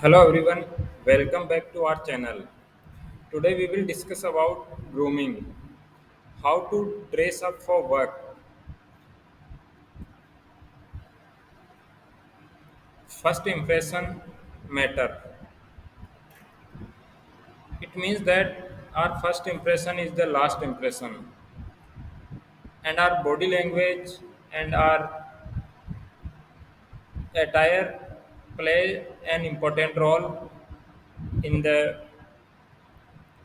Hello everyone, welcome back to our channel. Today we will discuss about grooming, how to dress up for work. First impression matter. It means that our first impression is the last impression, and our body language and our attire play an important role in the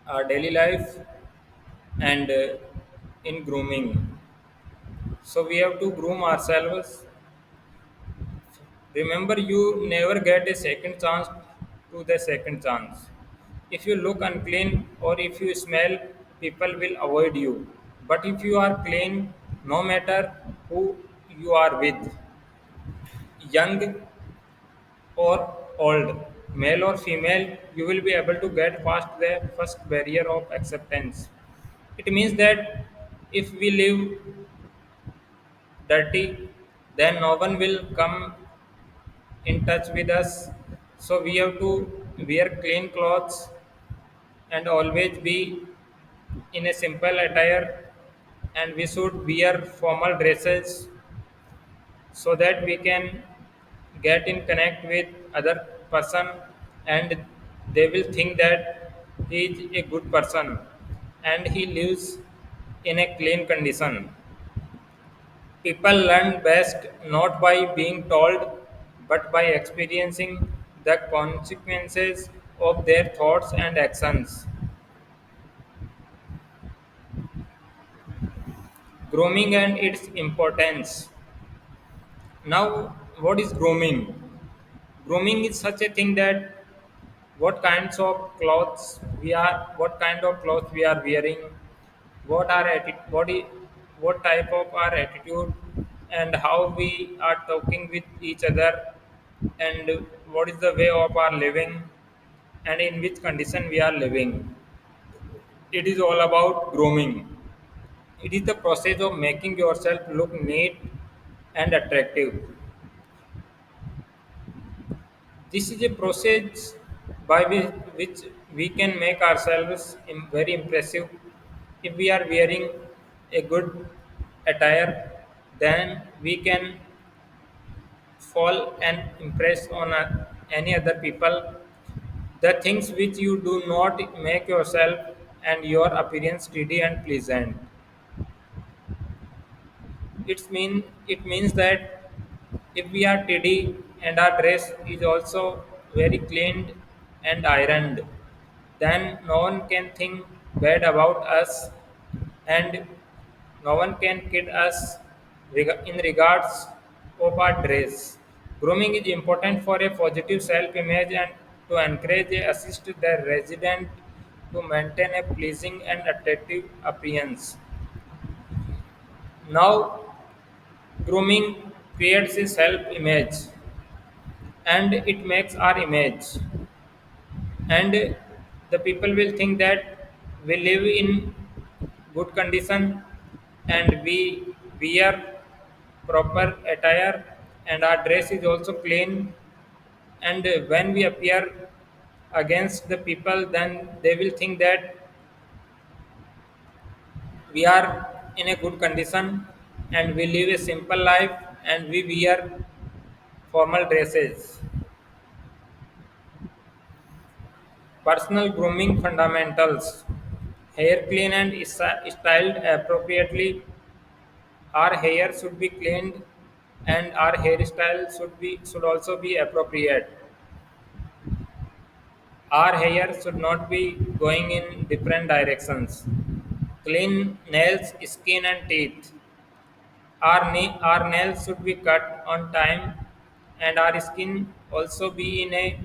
our daily life and in grooming. So we have to groom ourselves. Remember, you never get a second chance to the second chance. If you look unclean or if you smell, people will avoid you. But if you are clean, no matter who you are with, young or old, male or female, you will be able to get past the first barrier of acceptance. It means that if we live dirty, then no one will come in touch with us. So we have to wear clean clothes and always be in a simple attire, and we should wear formal dresses so that we can get in connect with other person, and they will think that he is a good person and he lives in a clean condition. People learn best not by being told, but by experiencing the consequences of their thoughts and actions. Grooming and its importance. Now, what is grooming? Grooming is such a thing that what kind of clothes we are wearing, what type of our attitude, and how we are talking with each other, and what is the way of our living, and in which condition we are living. It is all about grooming. It is the process of making yourself look neat and attractive. This is a process by which we can make ourselves very impressive. If we are wearing a good attire, then we can fall and impress on any other people. The things which you do not make yourself and your appearance steady and pleasant. It means that if we are tidy and our dress is also very cleaned and ironed, then no one can think bad about us, and no one can kid us in regards of our dress. Grooming is important for a positive self-image and to encourage and assist the resident to maintain a pleasing and attractive appearance. Now, grooming creates a self-image and it makes our image, and the people will think that we live in good condition and we wear proper attire and our dress is also clean, and when we appear against the people, then they will think that we are in a good condition and we live a simple life and we wear formal dresses. Personal grooming fundamentals. Hair clean and styled appropriately. Our hair should be cleaned and our hairstyle should also be appropriate. Our hair should not be going in different directions. Clean nails, skin and teeth. Our nails should be cut on time and our skin also be in a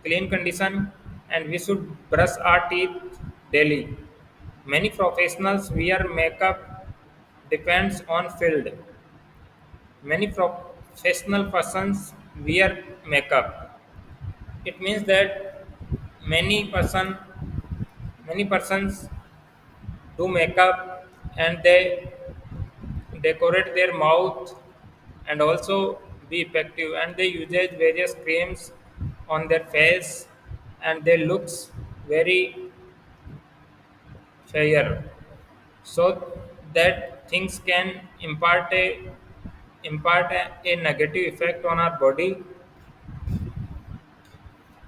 clean condition, and we should brush our teeth daily. Many professionals wear makeup depends on field. Many professional persons wear makeup. It means that many person many persons do makeup and they decorate their mouth and also be effective, and they use various creams on their face and they looks very fair, so that things can impart a negative effect on our body,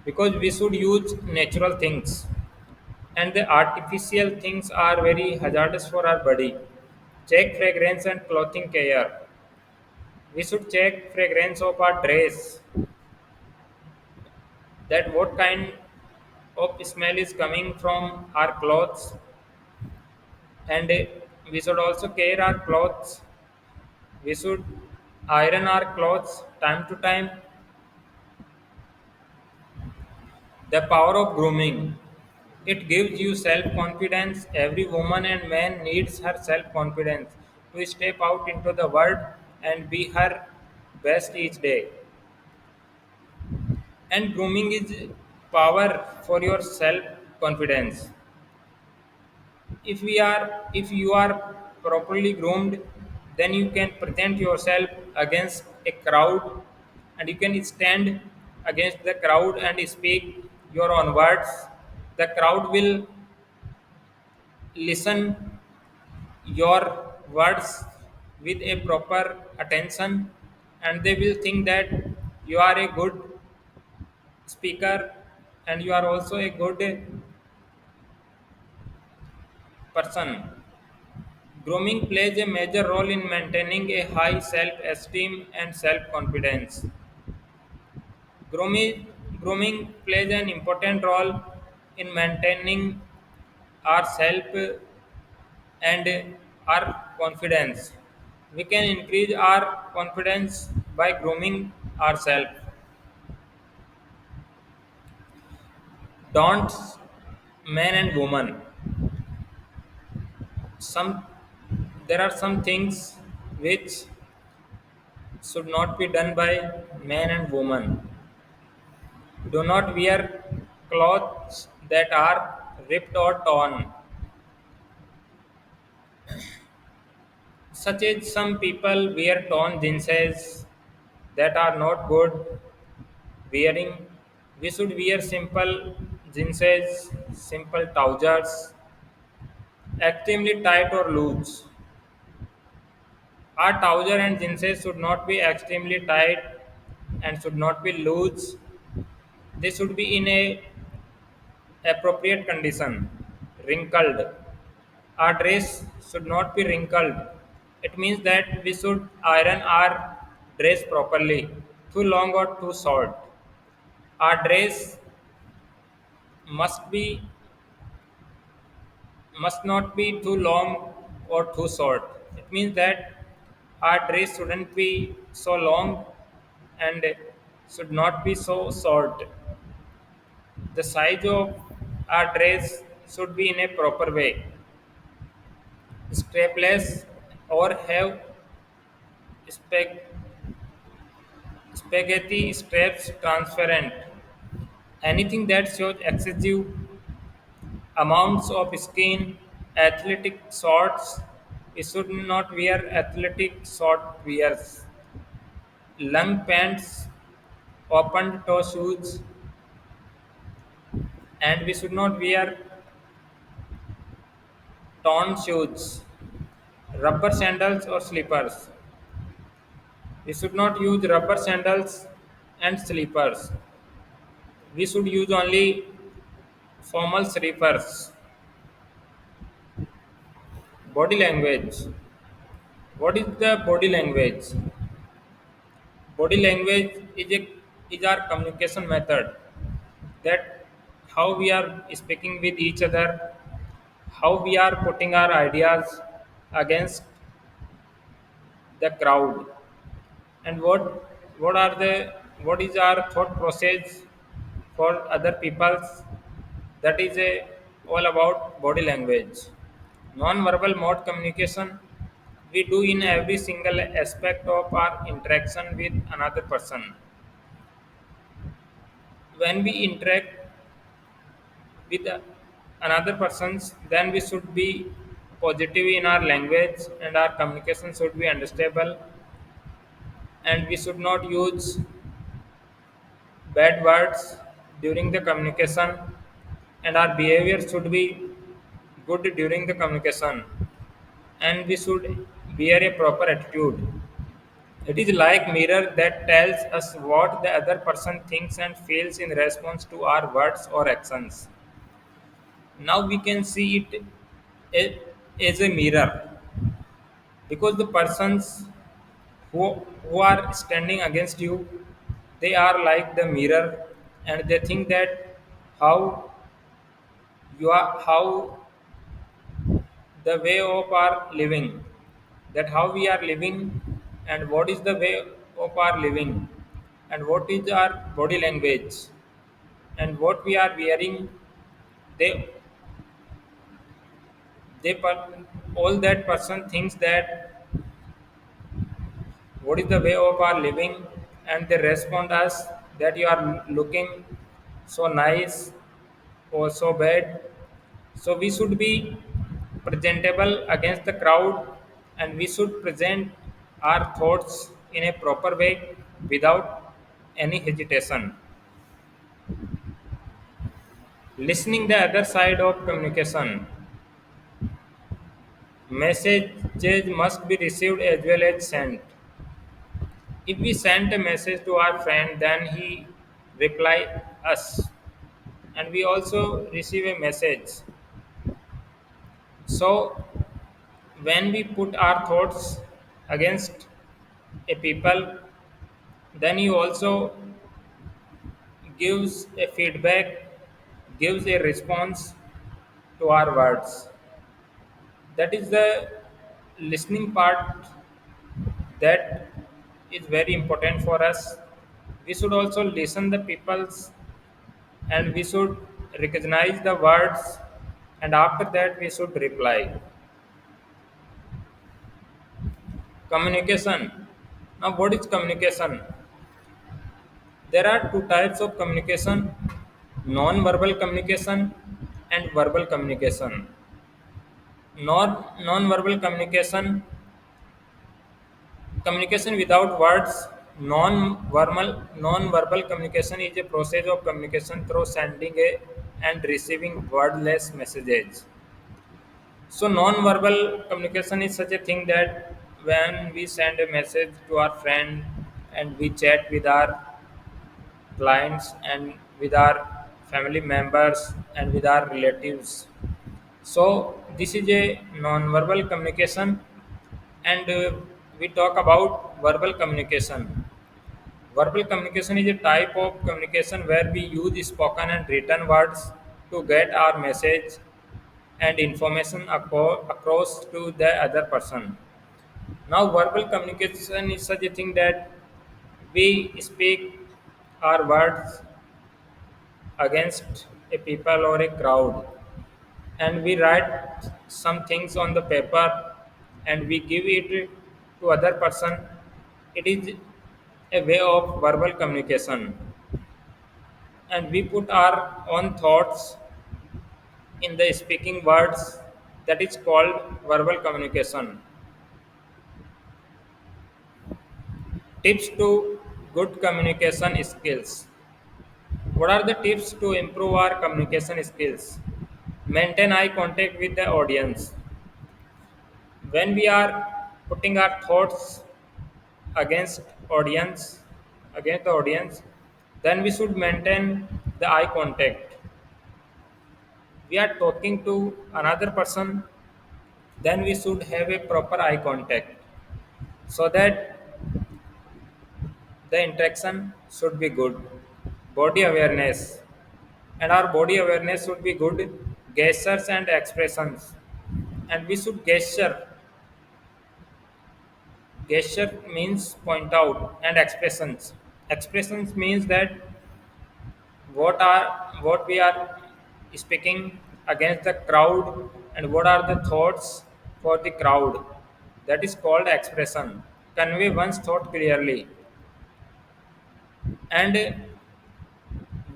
because we should use natural things, and the artificial things are very hazardous for our body. Check fragrance and clothing care. We should check fragrance of our dress, that what kind of smell is coming from our clothes, and we should also care our clothes. We should iron our clothes time to time. The power of grooming. It gives you self confidence. Every woman and man needs her self confidence to step out into the world and be her best each day. And grooming is power for your self confidence. If you are properly groomed, then you can present yourself against a crowd, and you can stand against the crowd and speak your own words. The crowd will listen your words with a proper attention, and they will think that you are a good speaker and you are also a good person. Grooming plays a major role in maintaining a high self esteem and self confidence. Grooming, grooming plays an important role in maintaining our self and our confidence. We can increase our confidence by grooming ourselves. Don't man and woman. Some There are some things which should not be done by man and woman. Do not wear clothes that are ripped or torn. Such as some people wear torn jeans that are not good wearing. We should wear simple jeans, simple trousers, extremely tight or loose. Our trouser and jeans should not be extremely tight and should not be loose. They should be in a appropriate condition, wrinkled. Our dress should not be wrinkled. It means that we should iron our dress properly, too long or too short. Our dress must be must not be too long or too short. It means that our dress shouldn't be so long and should not be so short. The size of our dress should be in a proper way, strapless or have spag- spaghetti straps transparent. Anything that shows excessive amounts of skin, athletic shorts. We should not wear athletic short wears. Long pants, open toe shoes, and we should not wear torn shoes, rubber sandals or slippers. We should not use rubber sandals and slippers. We should use only formal slippers. Body language. What is the body language? Body language is our communication method, that how we are speaking with each other, how we are putting our ideas against the crowd, and what is our thought process for other people's. That is all about body language. Non-verbal mode communication we do in every single aspect of our interaction with another person. When we interact with another persons, then we should be positive in our language and our communication should be understandable, and we should not use bad words during the communication, and our behavior should be good during the communication, and we should wear a proper attitude. It is like mirror that tells us what the other person thinks and feels in response to our words or actions. Now we can see it as a mirror because the persons who are standing against you, they are like the mirror, and they think that how how the way of our living, that how we are living, and what is the way of our living, and what is our body language, and what we are wearing. they all that person thinks that what is the way of our living, and they respond us that you are looking so nice or so bad. So we should be presentable against the crowd, and we should present our thoughts in a proper way without any hesitation. Listening the other side of communication. Messages must be received as well as sent. If we send a message to our friend, then he reply us, and we also receive a message. So when we put our thoughts against a people, then he also gives a feedback, gives a response to our words. That is the listening part that is very important for us. We should also listen the people's, and we should recognize the words, and after that we should reply. Communication. Now what is communication? There are two types of communication: non-verbal communication and verbal communication. Non-verbal communication, communication without words. Non-verbal communication is a process of communication through sending a and receiving wordless messages. So non-verbal communication is such a thing that when we send a message to our friend, and we chat with our clients, and with our family members, and with our relatives. So this is a non-verbal communication, and we talk about verbal communication. Verbal communication is a type of communication where we use spoken and written words to get our message and information across to the other person. Now, verbal communication is such a thing that we speak our words against a people or a crowd, and we write some things on the paper, and we give it to other person. It is a way of verbal communication, and we put our own thoughts in the speaking words. That is called verbal communication. Tips to good communication skills. What are the tips to improve our communication skills? Maintain eye contact with the audience. When we are putting our thoughts against audience, against the audience, then we should maintain the eye contact. We are talking to another person, then we should have a proper eye contact, so that the interaction should be good. Body awareness, and our body awareness should be good. Gestures and expressions, and we should gesture means point out, and expressions means that what we are speaking against the crowd, and what are the thoughts for the crowd. That is called expression. Convey one's thought clearly, and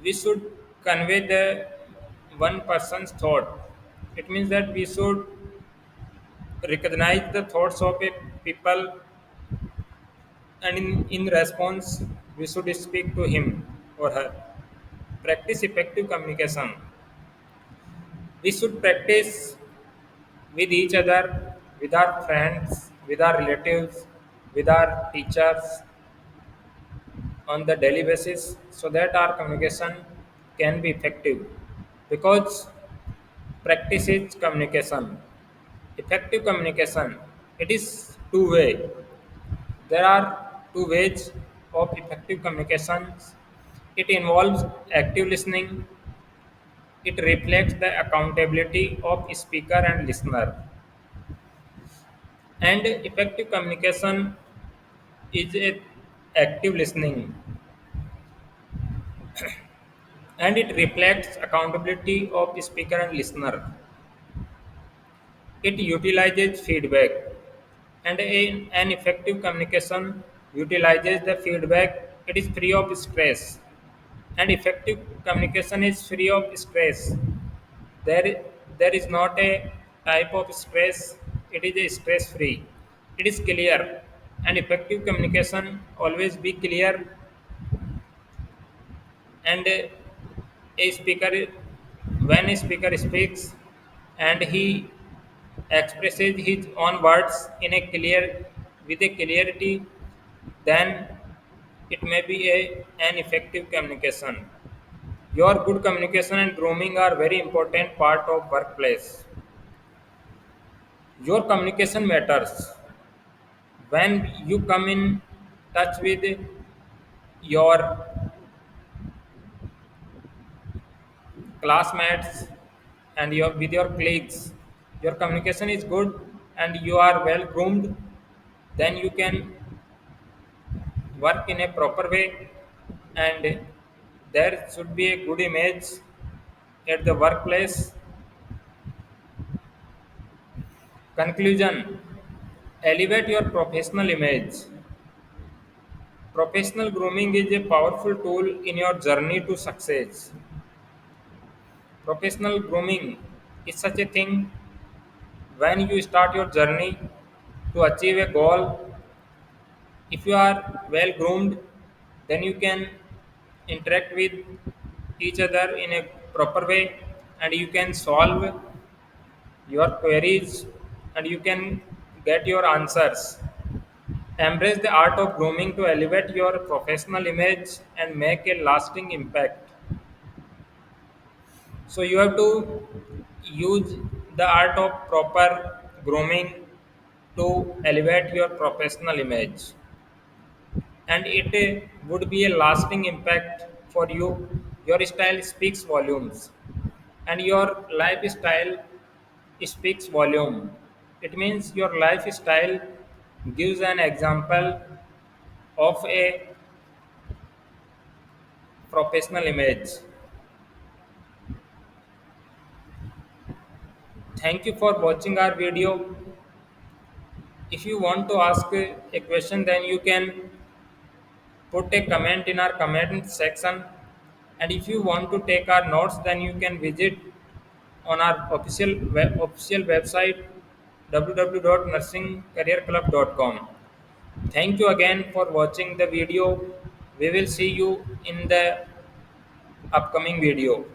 we should convey the one person's thought. It means that we should recognize the thoughts of a people, and in response we should speak to him. or her. Practice effective communication. We should practice with each other, with our friends, with our relatives, with our teachers on the daily basis so that our communication can be effective. Because practice is communication. Effective communication, it is two-way. There are two ways of effective communications. It involves active listening. It reflects the accountability of speaker and listener. And effective communication is a active listening, and it reflects accountability of speaker and listener. It utilizes feedback, and an effective communication utilizes the feedback. It is free of stress, and effective communication is free of stress. There, there is not a type of stress. It is a stress free. It is clear, and effective communication always be clear. And a speaker, when a speaker speaks and he expresses his own words in a clear, with a clarity, then it may be an effective communication. Your good communication and grooming are very important part of workplace. Your communication matters. When you come in touch with your classmates and your with your colleagues, your communication is good and you are well groomed, then you can work in a proper way, and there should be a good image at the workplace. Conclusion: elevate your professional image. Professional grooming is a powerful tool in your journey to success. Professional grooming is such a thing. When you start your journey to achieve a goal, if you are well groomed, then you can interact with each other in a proper way, and you can solve your queries and you can get your answers. Embrace the art of grooming to elevate your professional image and make a lasting impact. So you have to use the art of proper grooming to elevate your professional image, and it would be a lasting impact for you. Your style speaks volumes, and your lifestyle speaks volume. It means your lifestyle gives an example of a professional image. Thank you for watching our video. If you want to ask a question, then you can put a comment in our comment section, and if you want to take our notes, then you can visit on our official website www.nursingcareerclub.com. Thank you again for watching the video. We will see you in the upcoming video.